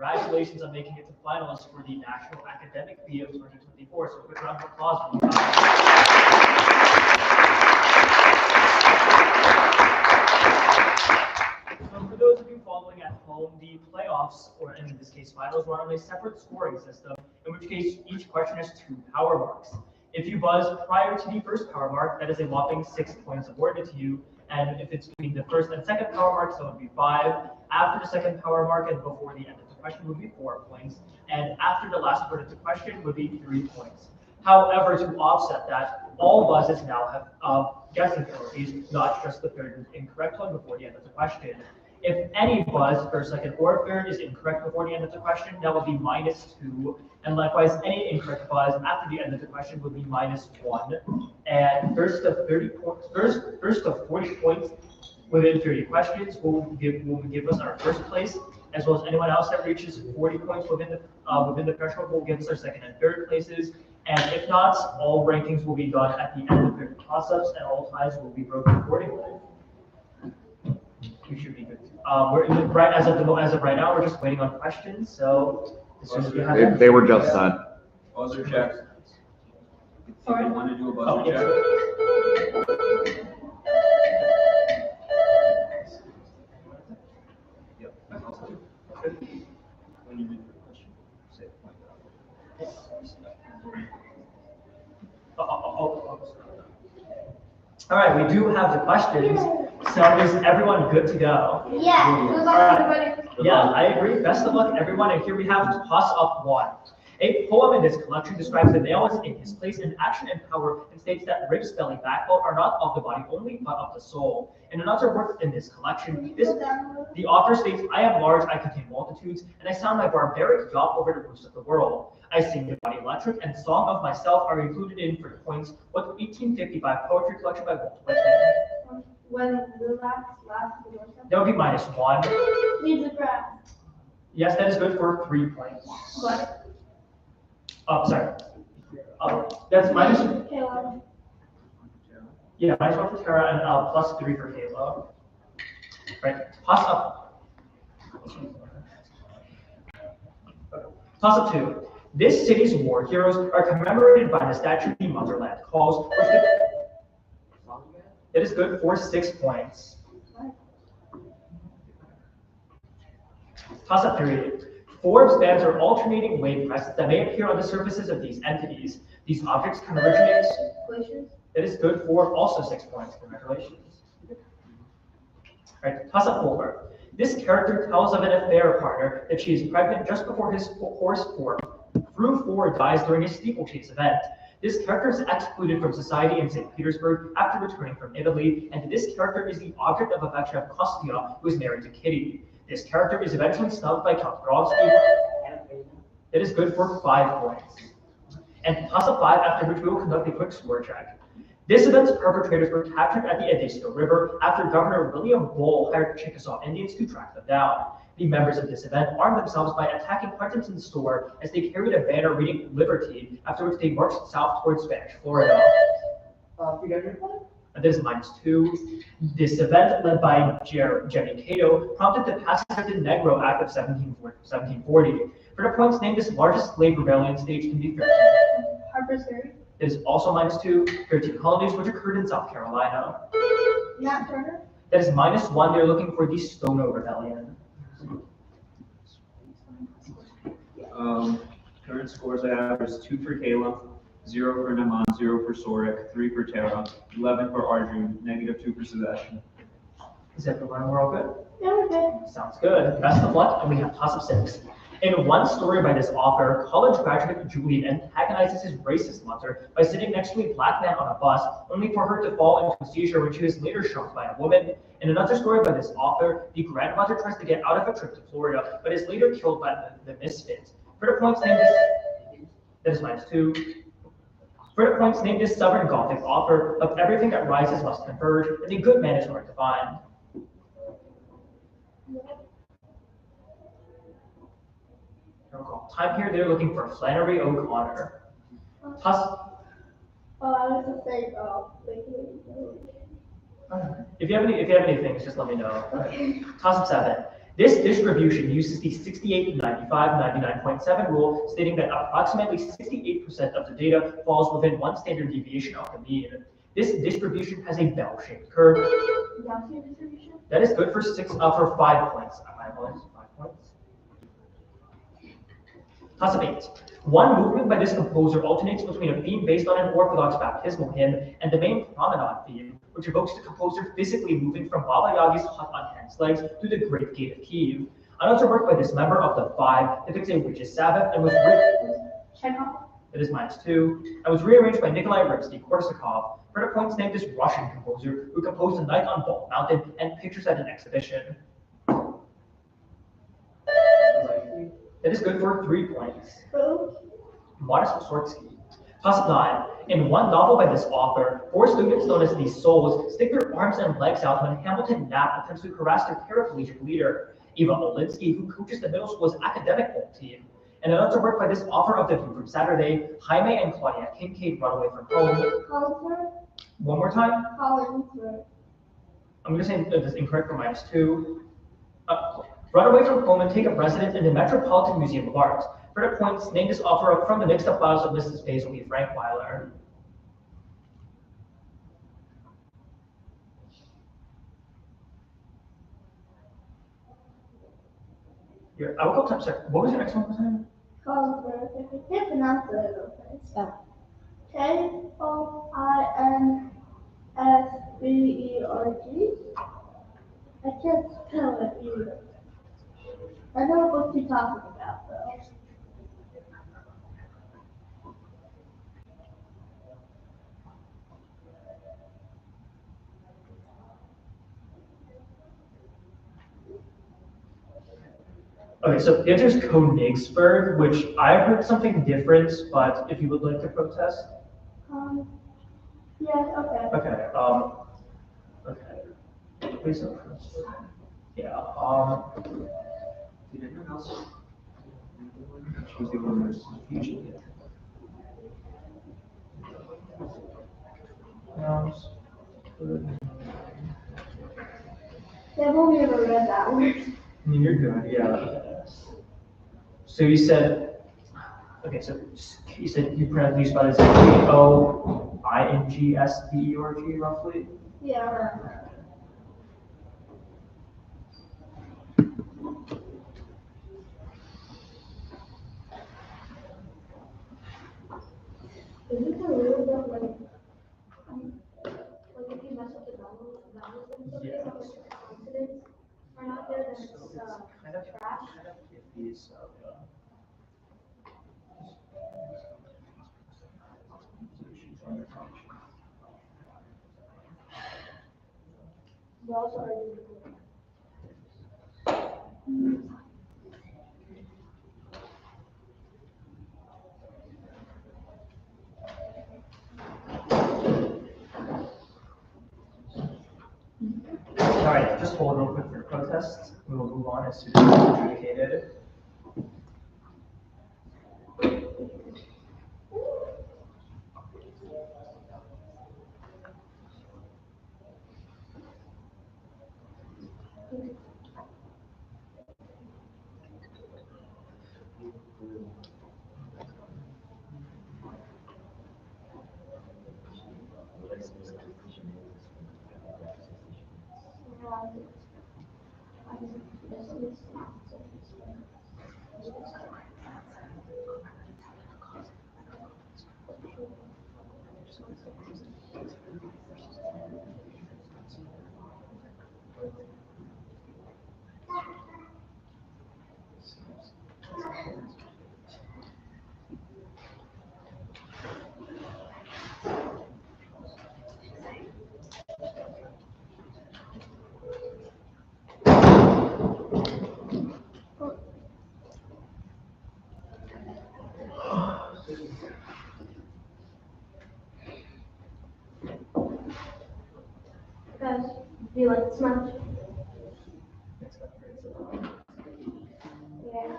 Congratulations on making it to finals for the National Academic Bee of 2024. So, quick round of applause. So for those of you following at home, the playoffs, or in this case finals, run on a separate scoring system, in which case each question has 2 power marks. If you buzz prior to the first power mark, that is a whopping 6 points awarded to you. And if it's between the first and second power mark, so it would be 5. After the second power mark and before the end of the question would be 4 points. And after the last word of the question would be 3 points. However, to offset that, all buzzes now have guessing penalties, not just the third incorrect one before the end of the question. If any buzz, first, second, or third, is incorrect before the end of the question, that would be -2. And likewise, any incorrect buzz after the end of the question would be -1. And first of 40 points within 30 questions will give us our first place, as well as anyone else that reaches 40 points within the threshold will give us our second and third places. And if not, all rankings will be done at the end of the toss-ups, and all ties will be broken accordingly. We should be good. As of right now, we're just waiting on questions. So as soon as we have they were just done. Buzzer check. Sorry? You want to do a buzzer check? Yep. When you read the question, say it like All right, we do have the questions. So is everyone good to go? Yeah. Good luck, everybody. Yeah, I agree. Best of luck, everyone. And here we have Toss Up 1. A poem in this collection describes the male as in his place in action and power and states that ribs, belly, backbone are not of the body only, but of the soul. In another work in this collection, the author states, I am large, I contain multitudes, and I sound my barbaric yawp over the roofs of the world. I sing the body electric, and Song of Myself are included in for points with 1855 poetry collection by Walt Whitman. When the last That would be -1. leave the grass. Yes, that is good for 3 points. What? Sorry. That's minus. Caleb. Yeah, -1 for Tara and +3 for Kayla. Right. Toss up. Toss up 2. This city's war heroes are commemorated by the statue the motherland calls. It is good for 6 points. Toss up 3. Forbes bands are alternating wave crests that may appear on the surfaces of these entities. These objects can originate. It is good for also 6 points. Congratulations. All right, toss up 4. This character tells of an affair partner that she is pregnant just before his horse Fork. Through 4 dies during a steeplechase event. This character is excluded from society in St. Petersburg after returning from Italy, and this character is the object of affection of Kostya, who is married to Kitty. This character is eventually snubbed by Count Grovsky. It is good for 5 points. And toss up 5, after which we will conduct a quick score check. This event's perpetrators were captured at the Edesco River after Governor William Bull hired Chickasaw Indians to track them down. The members of this event armed themselves by attacking Huntington's store as they carried a banner reading Liberty, after which they marched south towards Spanish Florida. That is -2. This event, led by Jenny Cato, prompted the passage of the Negro Act of 1740. For the points named this largest slave rebellion staged in the 13th. Harper's Ferry. It is also -2. 13 colonies which occurred in South Carolina. Nat Turner. That is -1. They're looking for the Stono Rebellion. Current scores I have is 2 for Kayla, 0 for Naman, 0 for Sorik, 3 for Tara, 11 for Arjun, -2 for Sebastian. Is everyone we're all good? Yeah, we're good. Sounds good. Best of luck, and we have toss of 6. In one story by this author, college graduate Julie antagonizes his racist mother by sitting next to a black man on a bus, only for her to fall into a seizure when she is later shocked by a woman. In another story by this author, the grandmother tries to get out of a trip to Florida, but is later killed by the misfit. For the points named this is -2. For the points named this stubborn Gothic author of everything that rises must converge, and the good man is hard to find. Time here, they're looking for Flannery O'Connor. Toss. I was to say, If you have any things, just let me know. Okay. Toss up 7. This distribution uses the 68, 95, 99.7 rule, stating that approximately 68% of the data falls within one standard deviation of the mean. This distribution has a bell-shaped curve. Gaussian distribution? That is good for for 5 points. I apologize, 5 points. Toss of 8. One movement by this composer alternates between a theme based on an Orthodox baptismal hymn and the main promenade theme, which evokes the composer physically moving from Baba Yaga's hut on hen's legs through the Great Gate of Kiev. Another work by this member of the Five depicts a witch's Sabbath and was Chekhov? it is -2, and was rearranged by Nikolai Rimsky-Korsakov. Further points named this Russian composer who composed A Night on Bald Mountain and Pictures at an Exhibition. That is good for 3 points. Who? Modest Mussorgsky. Toss 9. In one novel by this author, 4 students known as the Souls stick their arms and legs out when Hamilton Knapp attempts to harass their paraplegic leader, Eva Olinsky, who coaches the middle school's academic bowl team. And another work by this author of The View from Saturday, Jaime and Claudia Kincaid run away from home. Collinsworth? One more time. Collinsworth. I'm going to say that is incorrect for -2. Run away from home and take up residence in the Metropolitan Museum of Art. Further points, name this author from the mixed up files of Mrs. Basil E. Frankweiler. I will go time, sorry. What was your next one? Collinsworth. If you can't pronounce it, okay. Spell. Koinsberg. I can't spell it either. I know what you're talking about, though. Okay, so the answer is Königsberg, which I've heard something different, but if you would like to protest. Yeah, okay. Okay, please don't protest. Yeah, Did anyone else? Choose the one that's usually. Yeah, I've only ever read that one. You're good, yeah. So you said, okay, so you said you spelled it as Koingsberg roughly? Yeah, I remember. Is it the rule that like if you mess up the vowels and something, Yeah. or like the consonants are not there, then it's Kind of trash? iffy, so, But also are you? All right, just hold real quick for your protest. We will move on as soon as it's adjudicated. Guys, do you like Smash? Yeah.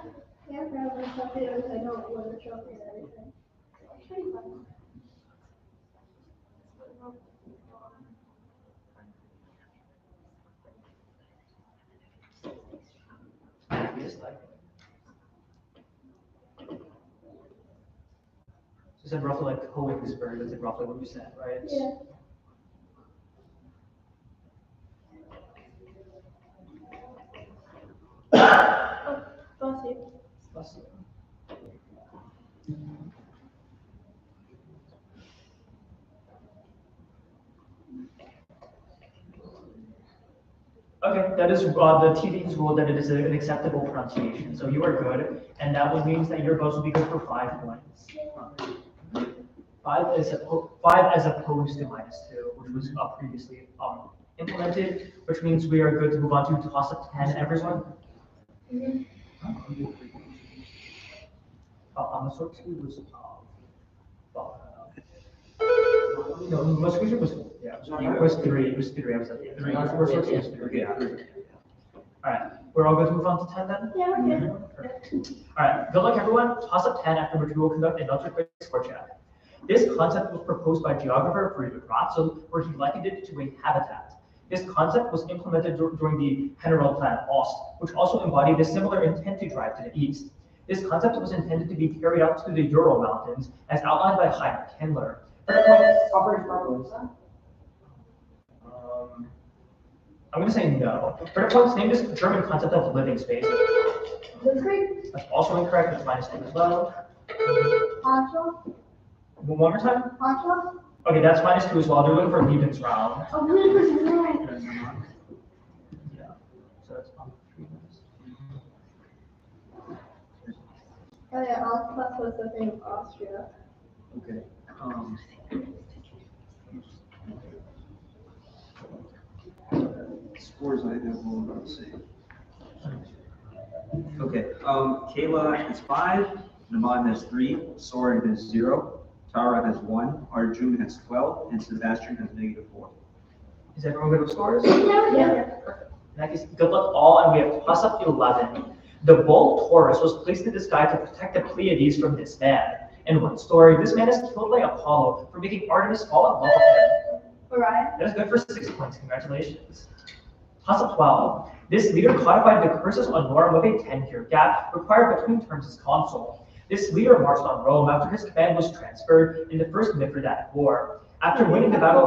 Yeah, probably something else I don't want to trophy and everything. It's pretty fun. said roughly like Koenigsberg, that's like roughly what you said, right? Yeah. Oh, bless you. Bless you. Okay, that is the TV's rule that it is an acceptable pronunciation. So you are good, and that means that your buzz will be good for 5 points. 5 as opposed to -2, which was previously implemented, which means we are good to move on to toss up 10, everyone. Mhm. On the sort 2 was no, most recent was it was 3. It was 3. I was at 3. First sort 2 was 3. Yeah. All right, we're all good to move on to 10 then. Yeah, we're good. Perfect. All right, good luck everyone. Toss up 10, after which we will conduct another quick score check. This concept was proposed by geographer Friedrich Ratzel, where he likened it to a habitat. This concept was implemented during the Generalplan Ost, which also embodied a similar intent to drive to the east. This concept was intended to be carried out to the Ural Mountains, as outlined by Heinrich Himmler. I'm going to say no. Vertipoint's named this German concept of living space. That's also incorrect. It's -2 as well. Poncho? One more time. Poncho? Okay, that's -2 as well. They're looking for Lebensraum. Oh, really? Yeah. So that's on 3 minutes. Oh, yeah, Alsace was the thing of Austria. Okay. Scores I have all about the same. Okay. Kayla is 5, Naman has 3, Soren has 0, Tara has 1, Arjun has 12, and Sebastian has -4. Is everyone good with scores? Yeah. Perfect. In that case, good luck all, and we have toss up 11. The bull Taurus was placed in the sky to protect the Pleiades from this man. In one story, this man is killed by Apollo for making Artemis fall in love with him. Orion? That is good for 6 points. Congratulations. Toss up 12. This leader codified the cursus honorum with a 10-year gap required between terms as consul. This leader marched on Rome after his command was transferred in the First Mithridatic War. After winning the battle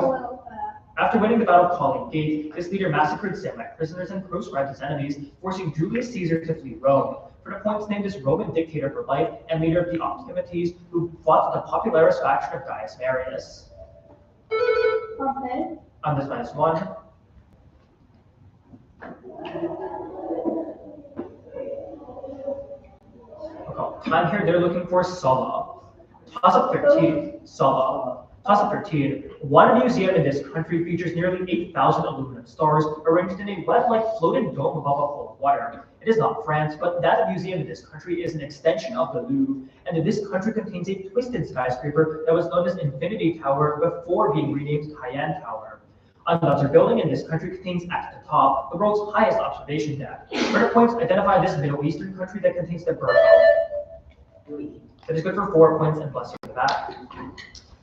of Colline Gate, this leader massacred Samnite prisoners and proscribed his enemies, forcing Julius Caesar to flee Rome. Vertipoint's named as Roman dictator for life and leader of the Optimates, who fought the Popularis faction of Gaius Marius. Okay. On this -1. Okay, time here, they're looking for Sulla. Toss up 13, Sulla. Toss up 13. One museum in this country features nearly 8,000 aluminum stars arranged in a web-like floating dome above a pool of water. It is not France, but that museum in this country is an extension of the Louvre, and in this country contains a twisted skyscraper that was known as Infinity Tower before being renamed Cayenne Tower. Another building in this country contains at the top the world's highest observation deck. Vertipoints identify this Middle Eastern country that contains the Burj Al. That is good for 4 points, and bless you for that.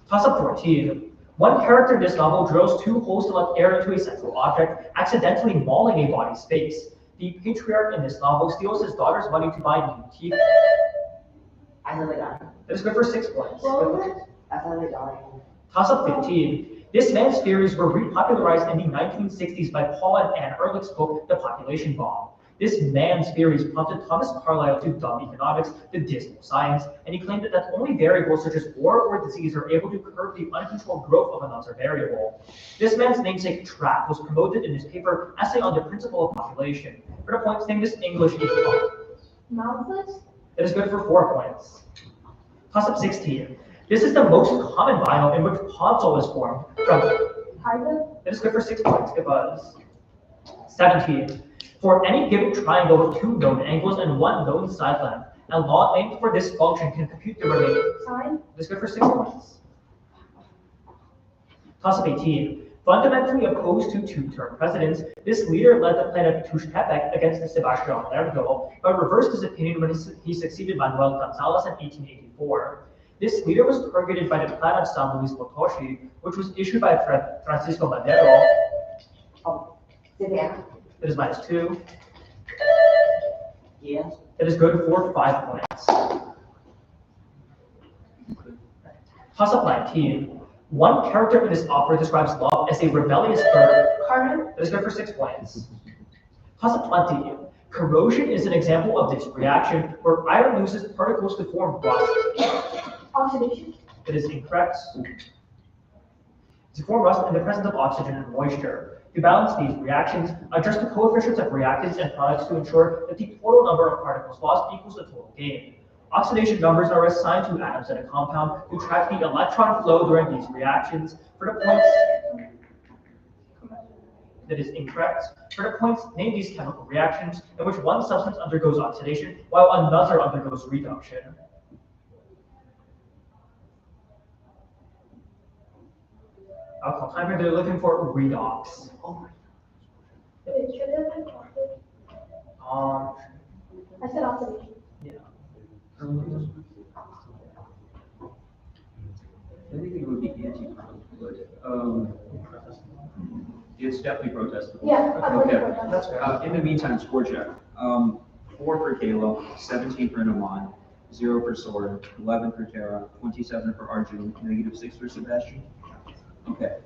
Toss up 14. One character in this novel drills 2 holes to let air into a central object, accidentally mauling a body's face. The patriarch in this novel steals his daughter's money to buy new teeth. I know they died. That is good for 6 points. That's how they died. Toss up 15. This man's theories were repopularized in the 1960s by Paul and Anne Ehrlich's book, The Population Bomb. This man's theories prompted Thomas Carlyle to dub economics the dismal science, and he claimed that only variables such as war or disease are able to curb the uncontrolled growth of another variable. This man's namesake Trapp was promoted in his paper Essay on the Principle of Population. For the points, name this English equal. Malthus? That is good for 4 points. Toss up 16. This is the most common biome in which Ponsol is formed from. Hydra? That is good for 6 points. Good buzz. 17. For any given triangle with 2 known angles and 1 known side length, a law named for this function can compute the remaining. Sine? That is good for 6 points. Toss up 18. Fundamentally opposed to 2-term presidents, this leader led the planet Tuxtepec against Sebastián Lerdo, but reversed his opinion when he succeeded Manuel González in 1884. This leader was targeted by the plan of San Luis Potosi, which was issued by Francisco Madero. Oh, Savannah? That is -2. Yes. That is good for 5 points. Toss-up 19. One character in this opera describes love as a rebellious bird. Carmen? That is good for 6 points. Toss-up 20. Corrosion is an example of this reaction where iron loses particles to form rust. Oxidation. It is incorrect. To form rust in the presence of oxygen and moisture. To balance these reactions, adjust the coefficients of reactants and products to ensure that the total number of particles lost equals the total gain. Oxidation numbers are assigned to atoms in a compound to track the electron flow during these reactions. For the points, that is incorrect. For the points, name these chemical reactions in which one substance undergoes oxidation while another undergoes reduction. Alcohol timer, they're looking for redox. Wait, should it have been caustic? I said oxidation. Yeah. I think it would be anti-protest, but it's definitely protestable. Yeah, I'm Okay. looking for That's that. fair. In the meantime, score check. 4 for Kayla, 17 for Naman, 0 for Soren, 11 for Tara, 27 for Arjun, -6 for Sebastian. Okay.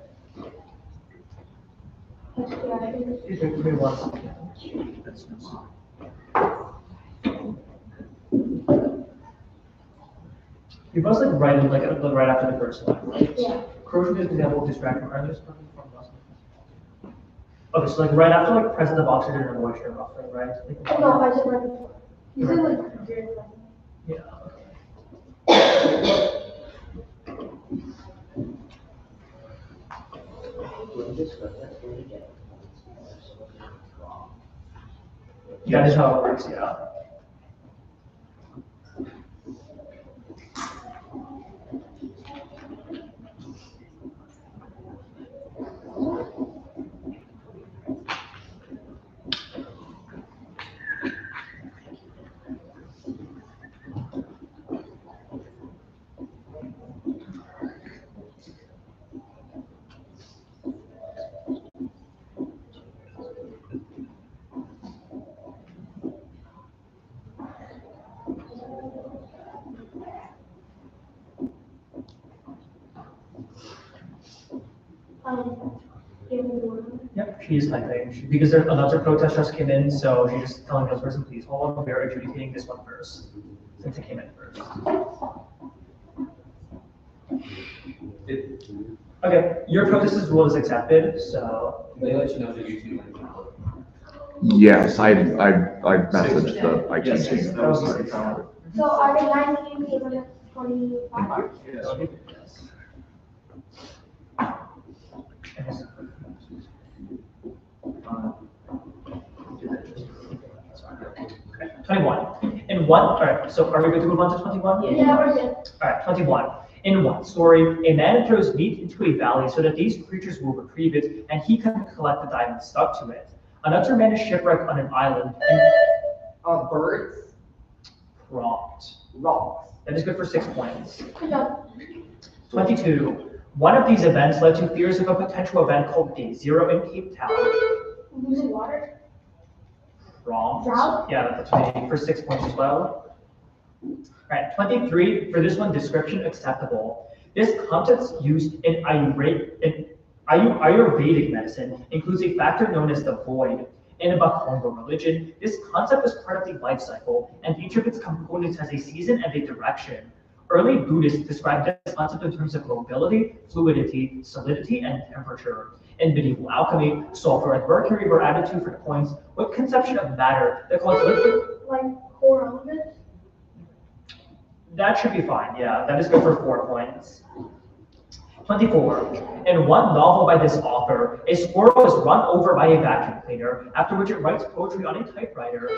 Give me 1 second. That's Naman. You must like write it like right after the first line, right? Yeah. Corrosion is an example of distraction. Are those coming from rust? Okay, so like right after like presence of oxygen and moisture, roughly, right? Like, No, I said right before. You said like during the. yeah. Okay. That is how it works. Yeah. Give me one. Yep, she's typing. Because there, another protest just came in, so she's just telling this person, please hold on, we are adjudicating this one first, since it came in first. Okay, your protest's rule is accepted, so. They let you know that you're doing it. Yes, I messaged the IT Yes, team. that was 6 hours. So are they 19, even if 25? Yes. Okay, 21. In one, all right, so are we good to move on to 21? Yeah, we're good. All right, 21. In one story, a man throws meat into a valley so that these creatures will retrieve it, and he can collect the diamond stuck to it. Another man is shipwrecked on an island and Birds, prompt. rocks. That is good for 6 points. Good job. 22. One of these events led to fears of a potential event called Day Zero in Cape Town. Losing water? Prompt. Drought? Yeah, that's me for 6 points as well. All right, 23. For this one, description acceptable. This concept used in Ayurvedic medicine includes a factor known as the void. In Bakongo religion, this concept is part of the life cycle, and each of its components has a season and a direction. Early Buddhists described this concept in terms of mobility, fluidity, solidity, and temperature. In medieval alchemy, sulfur and mercury were added to for the points with conception of matter that caused liquid. Like core elements? That should be fine, yeah. That is good for 4 points. 24. In one novel by this author, a squirrel is run over by a vacuum cleaner, after which it writes poetry on a typewriter.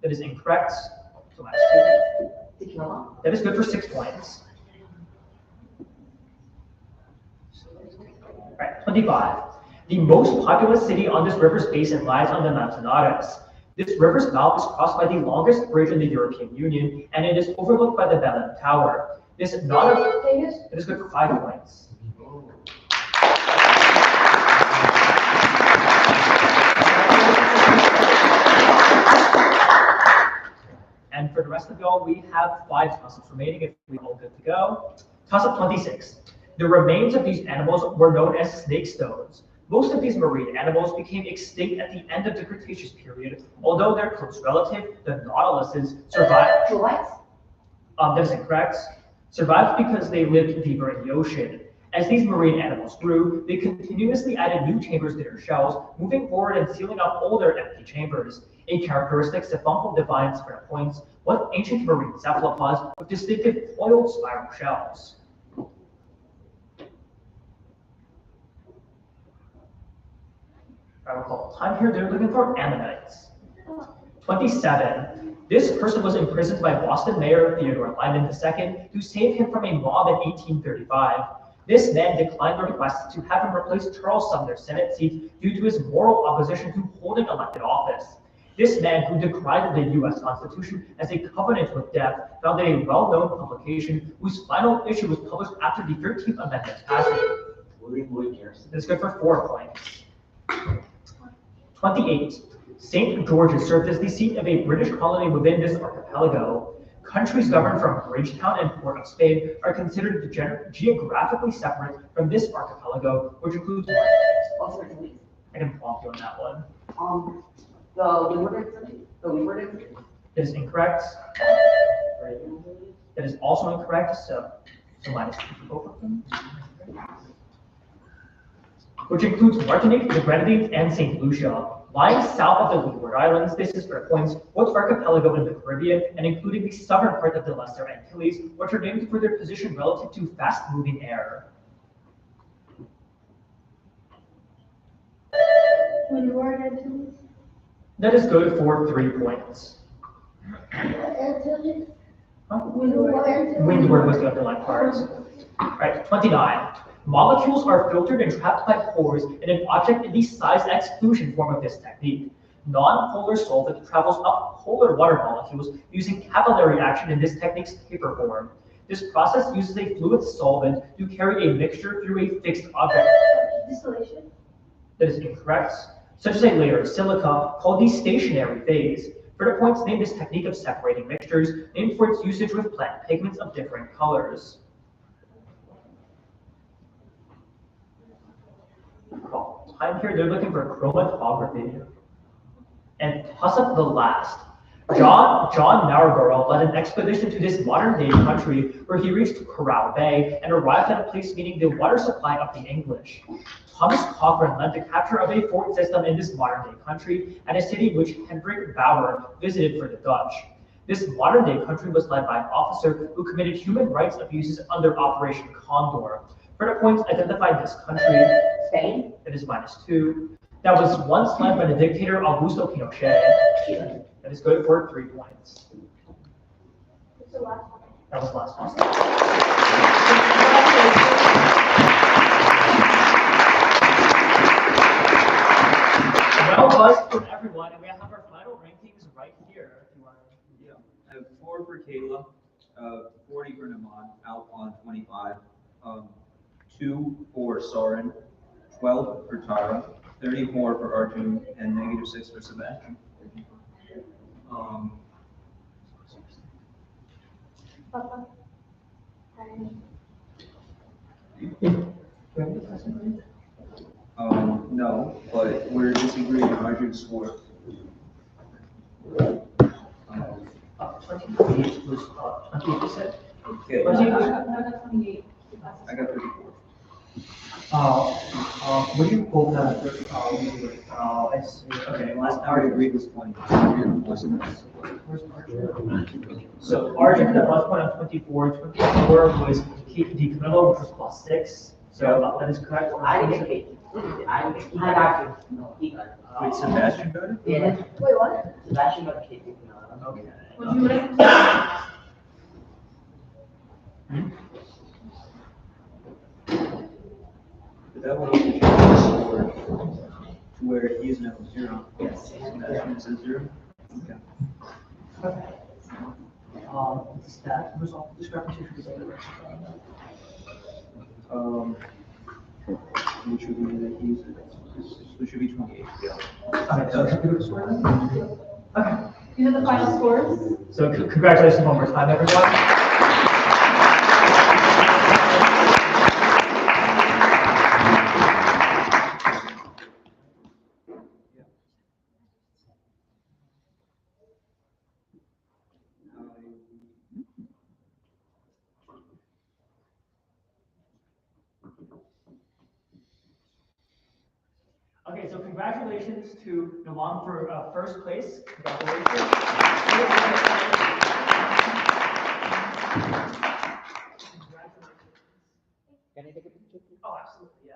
That is incorrect. So minus 2. Tequila. That is good for 6 points. All right, 25. The most populous city on this river's basin lies on the Mountain Aras. This river's mouth is crossed by the longest bridge in the European Union, and it is overlooked by the Berlin Tower. This is not a. Vegas? It is good for 5 points. And for the rest of y'all, we have 5 toss-ups remaining if we're all good to go. Toss-up 26. The remains of these animals were known as snake stones. Most of these marine animals became extinct at the end of the Cretaceous period, although their close relative, the nautiluses, survived. What? That is incorrect. Survived because they lived deeper in the ocean. As these marine animals grew, they continuously added new chambers to their shells, moving forward and sealing up older empty chambers. A characteristic Stefanko defines for the points what ancient marine cephalopods with distinctive coiled spiral shells. I recall time here, they're looking for ammonites. 27. This person was imprisoned by Boston Mayor Theodore Lyman II to save him from a mob in 1835. This man declined the request to have him replace Charles Sumner's Senate seat due to his moral opposition to holding elected office. This man, who decried the U.S. Constitution as a covenant with death, founded a well-known publication whose final issue was published after the 13th Amendment passage. William Lloyd Garrison. This is good for 4 points. 28. St. George's served as the seat of a British colony within this archipelago. Countries governed from Bridgetown and Port of Spain are considered geographically separate from this archipelago, which includes. I can prompt you on that one. The Leeward. That is incorrect. That is also incorrect, so minus 2 for both of them. Which includes Martinique, the Grenadines, and St. Lucia. Lying south of the Leeward Islands, this is for points what archipelago in the Caribbean, and including the southern part of the Lesser Antilles, which are named for their position relative to fast-moving air. Windward Antilles. That is good for 3 points. Antilles. Huh? Windward Antilles. Windward was the underlying part. All right, 29. Molecules are filtered and trapped by pores in an object in the size exclusion form of this technique. Non-polar solvent travels up polar water molecules using capillary action in this technique's taper form. This process uses a fluid solvent to carry a mixture through a fixed object. Distillation. That is incorrect, such as a layer of silica called the stationary phase. For the points, name this technique of separating mixtures, named for its usage with plant pigments of different colors. Time here, they're looking for chromatography. And toss up the last. John Narborough led an expedition to this modern-day country where he reached Corral Bay and arrived at a place meaning the water supply of the English. Thomas Cochrane led the capture of a fort system in this modern-day country and a city which Hendrik Bauer visited for the Dutch. This modern-day country was led by an officer who committed human rights abuses under Operation Condor. For the points, identify this country. Spain. It is -2. That was once led by the dictator Augusto Pinochet. That is good for 3 points. What's the last one? That was the last one. Well buzzed from everyone, and we have our final rankings right here. If you want to. Yeah, I have 4 for Kayla, 40 for Naman, out on 25, 2 for Soren, 12 for Tara, 34 for Arjun, and -6 for Sebastian. Papa. No, but we're disagreeing on Arjun's score. 28 was 28, you said? Okay, Was it? No, 28. I got 34. What do you quote that? I see. Okay, last I already agreed with 20. So Arjun had 1 point on 24. 24 was the Camilo, which was +6. So that is correct. I didn't get it. He got Arjun. No, he got. Wait, Sebastian got it? Yeah. Wait, what? Sebastian got a kid. Okay. Would you like? But that will change the score to where he is now 0. Yes. Sebastian is 0. Okay. Okay. Does that resolve the discrepancy? Which would mean that which should be 28. Yeah. Okay, so should we go to square then? Okay. These are the final scores. So congratulations one more time, everyone. Okay, so congratulations to Noam for first place. Congratulations. Can I take a picture? Oh, absolutely, yeah.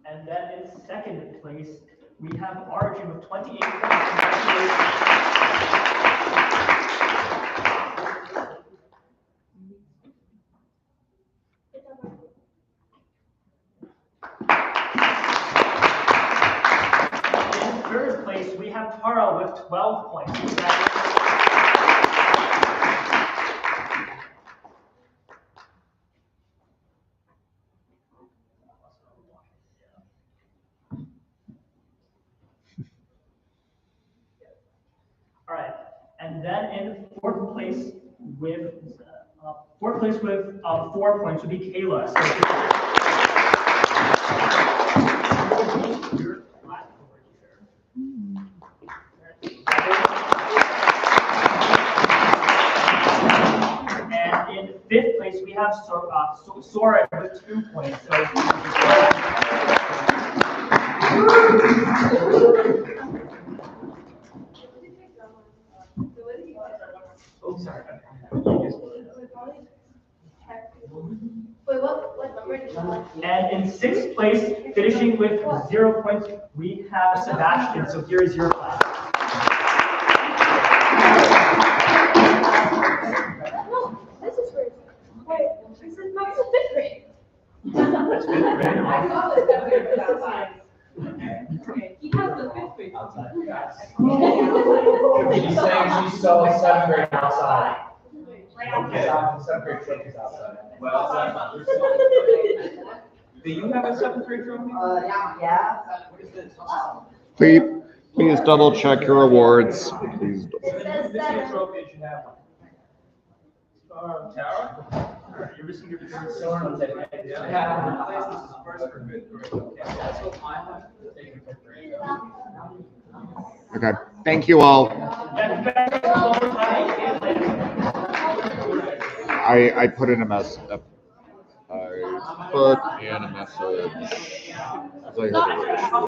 And then in second place, we have Arjun with 28 points. Congratulations. In third place, we have Tara with 12 points. All right, and then in fourth place with 4 points would be Kayla. And in fifth place we have Sora with 2 points. Oh, sorry. Wait, what number did you have? And in sixth place, finishing with 0 points, we have Sebastian. So here is your class. No, this is first. Wait, this is not the fifth grade. That's fifth grade. I saw this seventh grade outside. Okay, he has the fifth grade outside. She's saying she saw seventh grade outside. Okay. Seventh grade trophies outside. Well, do you have a seventh grade trophy? Yeah. Please double check your awards. Please. This year's trophy should have one. Tara? You're missing your favorite Someone will take it. Yeah. This is first for fifth grade. Okay, that's what mine was. Take your fifth grade. Okay. Thank you all. I put in a message. I put in a message.